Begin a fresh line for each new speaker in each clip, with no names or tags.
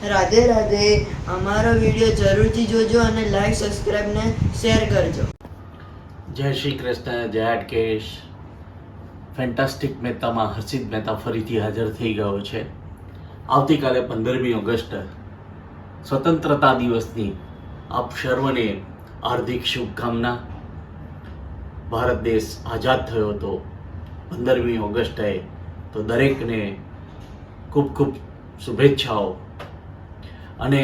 રાધે રાધે. અમારો વિડીયો જરૂરથી જોજો અને લાઈક સબસ્ક્રાઈબ ને શેર કરજો.
જય શ્રી કૃષ્ણ, જય હાટકેશ. ફેન્ટાસ્ટિક મહેતામાં હર્ષિત મહેતા ફરીથી હાજર થઈ ગયો છે. આવતીકાલે 15મી ઓગસ્ટ સ્વતંત્રતા દિવસની આપ સર્વને હાર્દિક શુભકામના. ભારત દેશ આઝાદ થયો હતો 15મી ઓગસ્ટે, તો દરેકને ખૂબ ખૂબ શુભેચ્છાઓ. અને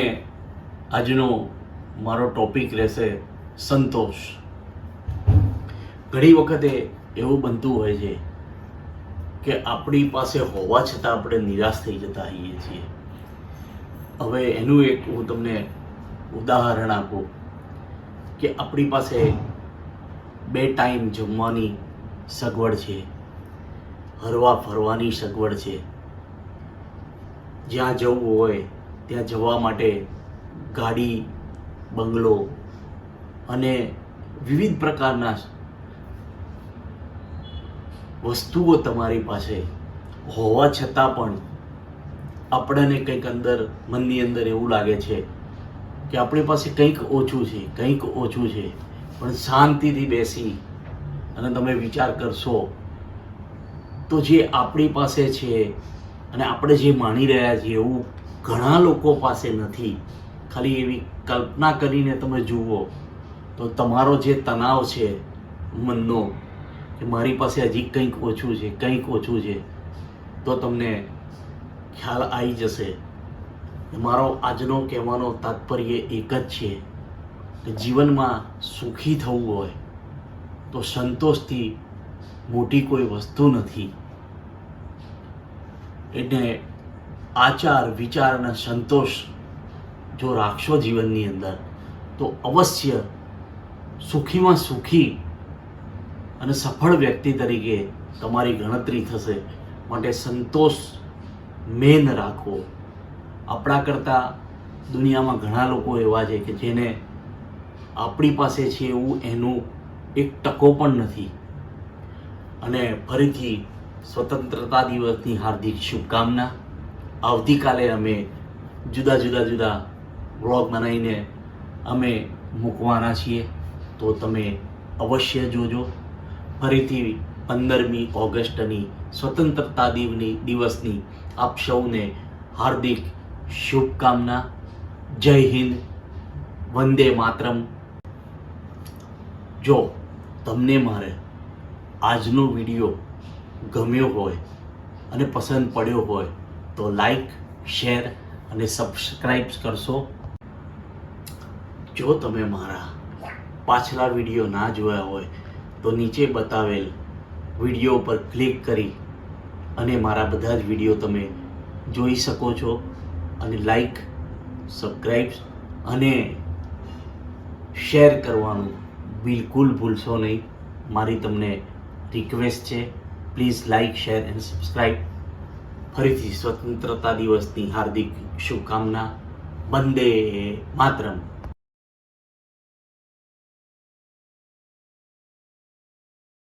આજનો મારો ટોપિક રહેશે સંતોષ. ઘણી વખતે એવું બનતું હોય છે કે આપણી પાસે હોવા છતાં આપણે નિરાશ થઈ જતા હોઈએ છીએ. હવે એનું એક હું તમને ઉદાહરણ આપું કે આપણી પાસે 2 ટાઈમ જમવાની સગવડ છે, હરવા ફરવાની સગવડ છે, જ્યાં જવું હોય ત્યાં જવા માટે ગાડી, બંગલો અને વિવિધ પ્રકારના વસ્તુઓ તમારી પાસે હોવા છતાં પણ આપણને કંઈક અંદર, મનની અંદર એવું લાગે છે કે આપણી પાસે કંઈક ઓછું છે. પણ શાંતિથી બેસી અને તમે વિચાર કરશો તો જે આપણી પાસે છે અને આપણે જે માની રહ્યા છીએ એવું ઘણા લોકો પાસે નથી. ખાલી એવી કલ્પના કરીને તમે જુઓ તો તમારો જે તણાવ છે મનનો, કે મારી પાસે હજી કંઈક ઓછું છે, તો તમને ખ્યાલ આવી જશે. મારો આજનો કહેવાનો તાત્પર્ય એક જ છે કે જીવનમાં સુખી થવું હોય તો સંતોષથી મોટી કોઈ વસ્તુ નથી. એટલે આચાર, વિચાર અને સંતોષ જો રાખશો જીવનની અંદર તો અવશ્ય સુખીમાં સુખી અને સફળ વ્યક્તિ તરીકે તમારી ગણતરી થશે. માટે સંતોષ મેન રાખવો. આપણા કરતાં દુનિયામાં ઘણા લોકો એવા છે કે જેને આપણી પાસે છે એવું એનું 1% પણ નથી. અને ફરીથી સ્વતંત્રતા દિવસની હાર્દિક શુભકામના. આવતીકાલે અમે જુદા વ્લોગ બનાવીને અમે મૂકવાના છીએ, તો તમે અવશ્ય જોજો. ફરીથી 15મી ઓગસ્ટની સ્વતંત્રતા દિવસની આપ સૌને હાર્દિક શુભકામના. જય હિન્દ, વંદે માતરમ. જો તમને મારે આજનો વિડીયો ગમ્યો હોય અને પસંદ પડ્યો હોય તો લાઈક, શેર અને સબસ્ક્રાઈબ કરશો. જો તમે મારા પાછલા વિડીયો ના જોયા હોય તો નીચે બતાવેલ વિડીયો પર ક્લિક કરી અને મારા બધા જ વિડીયો તમે જોઈ શકો છો. અને લાઈક, સબસ્ક્રાઈબ અને શેર કરવાનું બિલકુલ ભૂલશો નહીં. મારી તમને રિક્વેસ્ટ છે. Please like, share and subscribe. ફરીથી સ્વતંત્રતા દિવસની હાર્દિક શુભકામના. વંદે માતરમ.